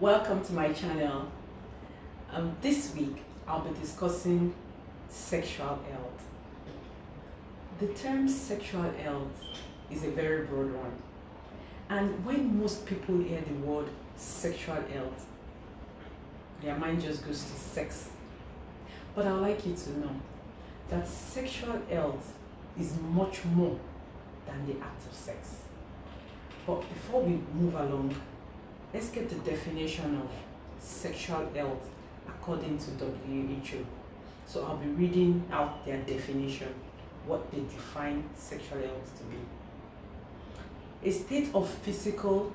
Welcome to my channel. This week I'll be discussing sexual health. The term sexual health is a very broad one, and when most people hear the word sexual health, their mind just goes to sex. But I'd like you to know that sexual health is much more than the act of sex. But before we move along, let's get the definition of sexual health according to WHO. So I'll be reading out their definition, what they define sexual health to be. A state of physical,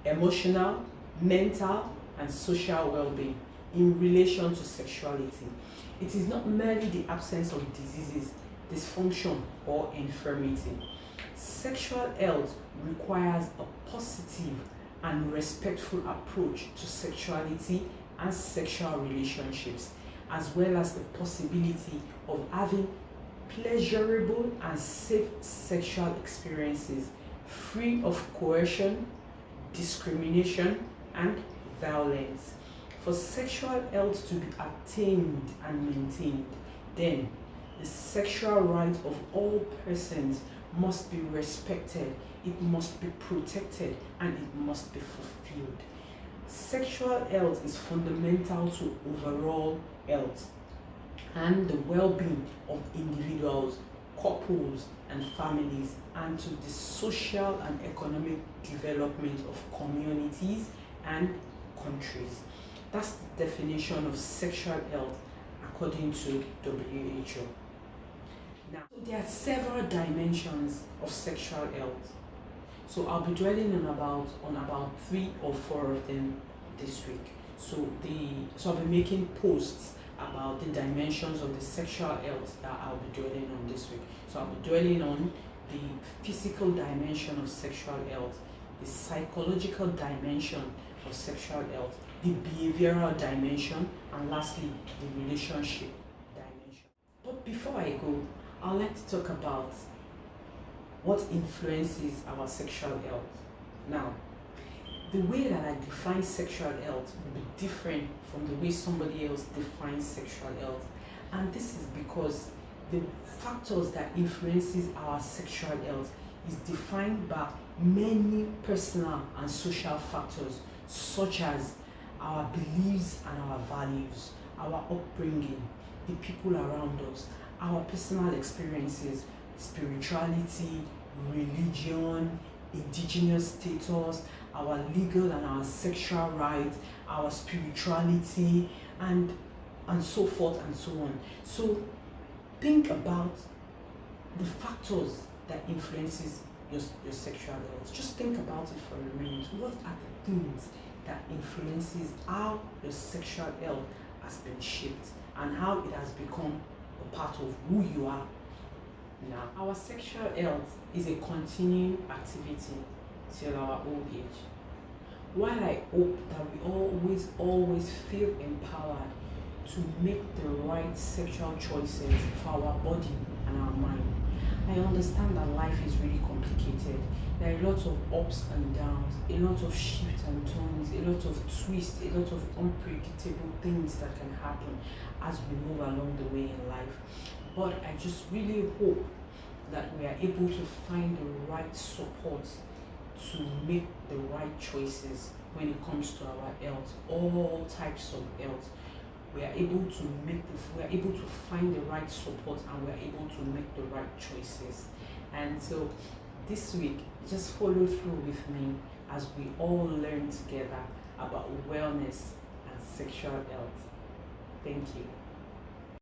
emotional, mental, and social well-being in relation to sexuality. It is not merely the absence of diseases, dysfunction, or infirmity. Sexual health requires a positive and respectful approach to sexuality and sexual relationships, as well as the possibility of having pleasurable and safe sexual experiences free of coercion, discrimination, and violence. For sexual health to be attained and maintained, then the sexual rights of all persons must be respected, it must be protected, and it must be fulfilled. Sexual health is fundamental to overall health and the well-being of individuals, couples, and families, and to the social and economic development of communities and countries. That's the definition of sexual health according to WHO. Now, there are several dimensions of sexual health. So I'll be dwelling on about 3 or 4 of them this week. So I'll be making posts about the dimensions of the sexual health that I'll be dwelling on this week. So I'll be dwelling on the physical dimension of sexual health, the psychological dimension of sexual health, the behavioral dimension, and lastly, the relationship dimension. But before I go, I'd like to talk about what influences our sexual health. Now, the way that I define sexual health will be different from the way somebody else defines sexual health. And this is because the factors that influences our sexual health is defined by many personal and social factors, such as our beliefs and our values, our upbringing, the people around us, our personal experiences, spirituality, religion, indigenous status, our legal and our sexual rights, our spirituality, and so forth and so on. So think about the factors that influences your sexual health. Just think about it for a minute. What are the things that influences how your sexual health has been shaped and how it has become a part of who you are now? Our sexual health is a continuing activity till our old age. While I hope that we always feel empowered to make the right sexual choices for our body and our mind, I understand that life is really complicated. There are a lot of ups and downs, a lot of shifts and turns, a lot of twists, a lot of unpredictable things that can happen as we move along the way in life. But I just really hope that we are able to find the right support to make the right choices when it comes to our health, all types of health. We are able to find the right support, and we are able to make the right choices. And so this week, just follow through with me as we all learn together about wellness and sexual health. Thank you.